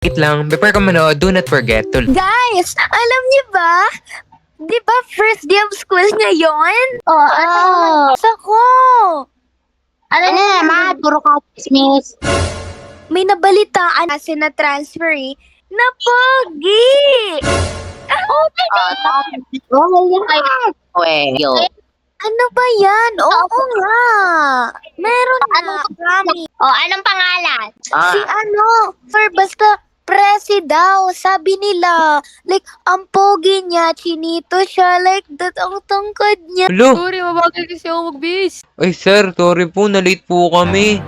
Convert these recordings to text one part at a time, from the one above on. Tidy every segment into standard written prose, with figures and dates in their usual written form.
Wait lang, before ka manood, do not forget to... Guys, alam niyo ba? Di ba first day of school ngayon? Oo. Sako! Ano na naman? Puro ka chismis. May nabalitaan kasi na transfer na pogi! Oh, yun kayo. Yo. Ano ba yan? Oo nga! Meron na, promise. Anong pangalan? Si basta Presi daw, sabi nila. Like, ang pogi niya, chinito siya, like, ang tangkad niya. Hello? Sorry, mabagal kasi ako mag-bis. Ay sir, sorry po, na-late po kami.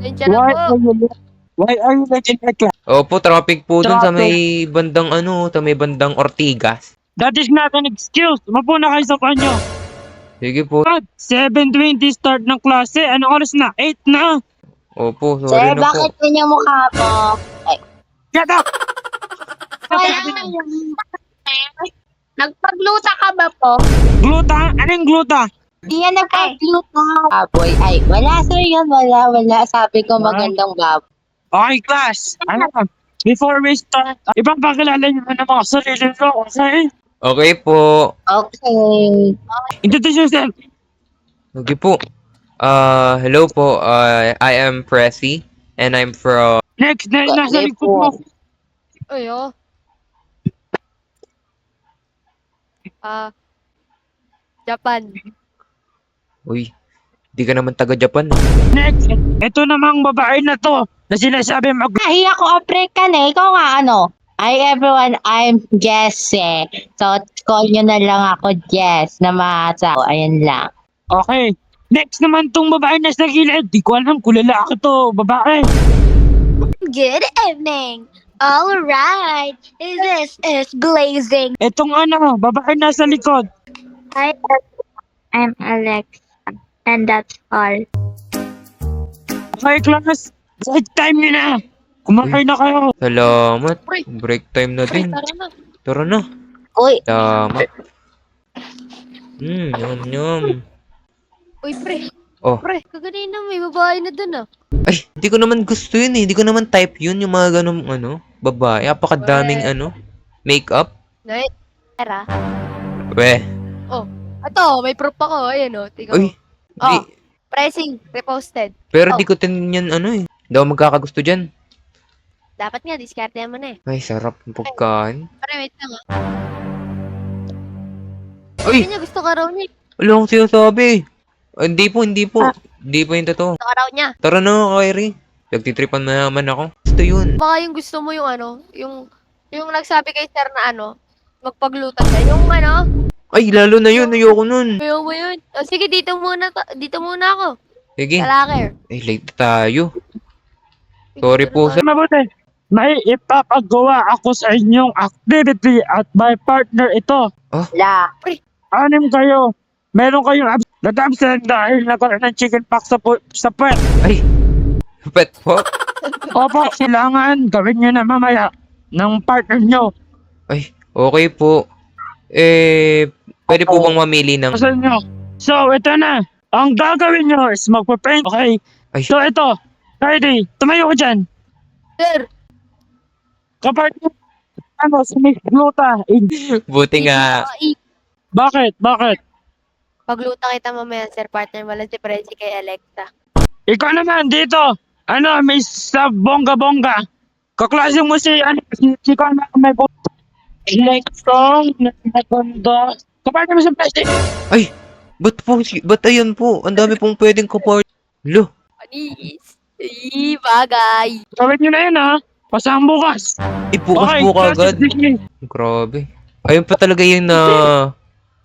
Nandiyan na po. Why are you late in the class? Opo, traffic po dun sa Traffic. may bandang sa may bandang Ortigas. That is not an excuse. Mapo na kayo sa kanyo. Sige po. 7:20 start ng klase. Anong oras na? 8 na. Opo, Sir, sorry na po. bakit yun yung mukha mo? Get up! Nagpagluta ka ba po? Gluta? Anong gluta? Hindi yan nagpagluta. Baboy. Ay, wala sir yun. Wala. Sabi ko magandang baboy. Okay, class. Ano? Before we start, ipapakilala niyo na mga sarili nyo. Okay? Okay po. Okay. Introduce yourself. Okay po. Hello po. I am Presi and I'm from... Next, nasa likod mo. Ay, Japan. Uy, di ka naman taga-Japan. Next, ito namang babae na to na sinasabi Nahi ako African eh. Ikaw nga ano? Hi everyone, I'm Jessie. So, call nyo na lang ako Jess na masa. Ayan lang. Okay. Next naman tong babae na sa gilid. Di ko alam kung lalaki to, babae. Good evening! Alright, this is Blazing. Etong babae na sa likod. Hi, I'm Alex, and that's all. Okay, class. Break time nyo na. Kumakain na kayo. Salamat. Pre. Break time na din. Tara na. Tara na. Uy, Salamat. Yum, yum. Uy, pre. Oh. Pre, kaganina may babae na dun Ay, hindi ko naman gusto yun eh. Hindi ko naman type yun, yung mga ganong babae. Apakadaming makeup. Night. Tara. Weh. Ato, may proof ako. Ayan tingnan Uy. mo. Di, Pressing, reposted. pero di ko tin yan Hindi ako magkakagusto dyan. Dapat nga, diskarte mo na eh. Ay, sarap ng pagkain. Pre, wait lang Uy! Sabi niya, gusto ka raw niya. Wala akong sinasabi. Hindi po. Hindi po yung totoo. Gusto ka raw niya. Tara na, Kyrie. Nagtitripan na naman ako. Gusto yun. Baka yung gusto mo yung yung nagsabi kay sir na magpaglutan siya. Yung Ay, lalo na yun. Ayoko nun. ayaw mo yun. O, sige, dito muna ako. Sige. Kalaker. Ay, late na tayo. Sorry po, sir. Mabuti. May ipapagawa ako sa inyong activity at my partner ito. la. Anim kayo. Meron kayong absent dahil nagkaroon ng chicken pox sa puwet. Ay, pet po. Opo, kailangan gawin nyo na mamaya ng partner nyo. Ay, okay po. Pwede po bang mamili ng... Sa inyo. So, ito na. Ang gagawin nyo is magpa-paint. Okay? Ay. So, ito. Friday, tumayo ko dyan. Sir, Kapag sumigluta. Buti nga. Bakit? Pagluta kita mamaya, sir, partner mo lang si Prezi kay Alexa. Ikaw naman dito. May sa bongga-bongga. Kaklase mo si ikaw na may Electron na naganda. Kapag mo sa plastic. Ay, ba't ayan po? Ang dami pong pwedeng kaport. Lo, Panis. Bagay. Gawin nyo na yun Pasang bukas. ibukas po class kagad. is dismissed. Grabe. Ayun pa talaga yung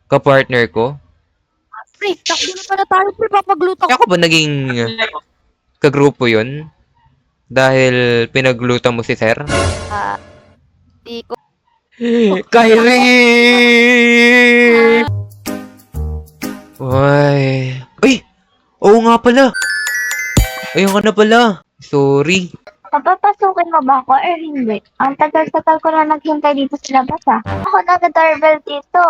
kapartner ko. Pre, takbo na pala tayo, pre, papagluta ko. Ako ba naging kagrupo yun? Dahil pinagluta mo si sir? Di ko. Kyrie! Ay. Ay! Oo nga pala. Ayun ka na pala. Sorry. Papapasukin mo ba ako or hindi? Ang tagal-tagal ko na naghintay dito sa labas Ako nag-doorbell dito.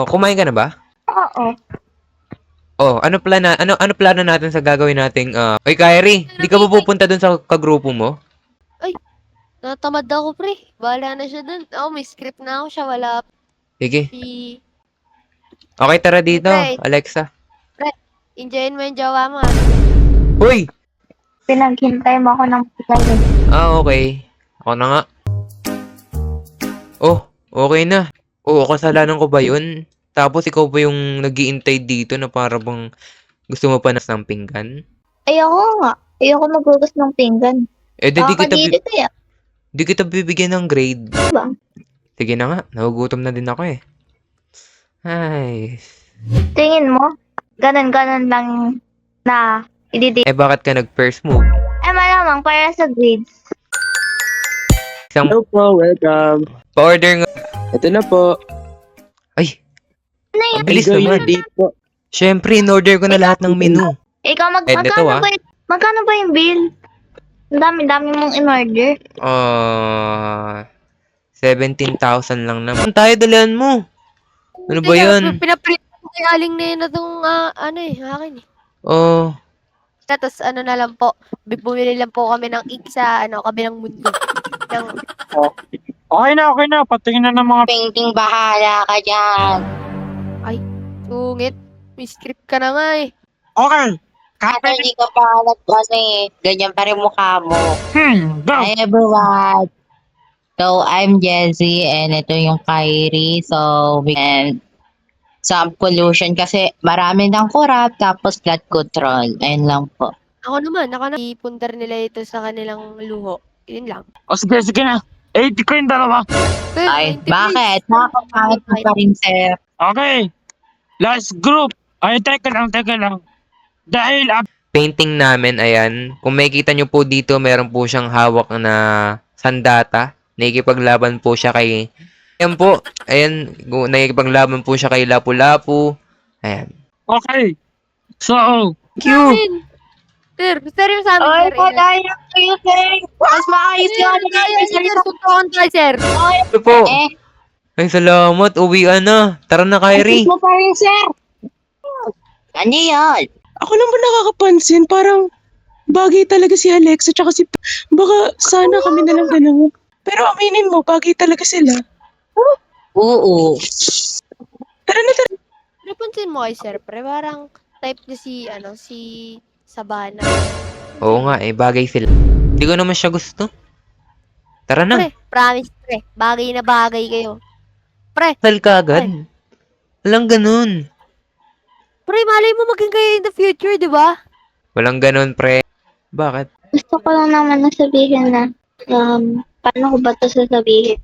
Kumain ka na ba? Oo. Oh, ano plano natin sa gagawin nating Oy, Kyrie, di ka ba pupunta dun sa kagrupo mo? Natamad ako, pre. Bahala na siya dun. Ako, may script na ako siya. Wala Sige. si... Okay, tara dito, Pre. Alexa. Enjoyin mo yung jowa mo, ah. Hoy! Pinaghintay mo ako ng tagal. Okay. Ako na nga. Oh, okay na. Oh, kasalanan ko ba yun? Tapos ikaw ba yung nag-iintay dito na para bang gusto mo pa ng pinggan? Ayoko nga. Ayoko maghugas ng pinggan. Eh, di kita, Nakakadiri kaya. di kita bibigyan ng grade. Ba? Sige na nga, nagugutom na din ako eh. Ay. Tingin mo, ganun-ganun lang na ididi. Eh, bakit ka nag-first move? Malamang para sa grades. Isang Hello po, welcome. pa-order nga. Ito na po. Ay, Ano yun? ang bilis Enjoy your naman. date po. Syempre, in-order ko na lahat ng menu. Ikaw, Eh, nito, magkano ba yung bill? Ang dami-dami mong in-order. 17,000 lang naman. Tayo, dalihan mo. Ano ba yan? Pinaprint ko kay Aling Nena itong, akin eh. Oh, Tapos ano na lang po, bumili lang po kami ng ink sa kabilang mundo. Ng, Okay na. Patingin na ng mga... Painting bahala ka dyan. sungit. May script ka na nga eh. Okay. At Copy. hindi ka pa halat kasi ganyan pa rin mukha mo. Go. Hi everyone! So, I'm Jessie and ito yung Kyrie. So, we can some pollution kasi marami ng corrupt tapos flood control. Ayun lang po. Ako naman, ipuntar nila ito sa kanilang luho. Yun lang. O sige na. 80 ko yung dalawa. Ay, 90 bakit? Nakakapangit mo pa rin, sir. Okay. Last group. Ay, teka lang. Dahil painting namin, ayan. Kung makikita nyo po dito, meron po siyang hawak na sandata. Nakikipaglaban po siya kay... Ayan po. Ayan. Nakikipaglaban po siya kay Lapu-Lapu. Ayan. okay. So, Thank you. Amin. Sir, yung sa amin, Ay, sir. pagaya kayo, sir. Mas maayos yung ano namin sa Sir, suntukan tayo, sir. Ito po. Eh, Ay, salamat. Uwian na. Tara na, Kyrie. mo pa rin, sir. Ano yan? Ako lang ba nakakapansin? Parang bagay talaga si Alexa tsaka si... Baka sana kami na lang dalawa. Pero aminin mo, bagay talaga sila. Oo. Tara na, tara. Napansin mo kay sir, pre, parang type niya si Sabana. Oo nga, eh. Bagay sila. Hindi ko naman siya gusto. Tara na. Pre, promise, pre. Bagay na bagay kayo. Pre, Sal ka agad. Walang ganun. pre, malay mo maging kayo in the future, di ba? Walang ganun, pre. Bakit? Gusto ko lang naman na sabihin na, paano ko ba ito sasabihin?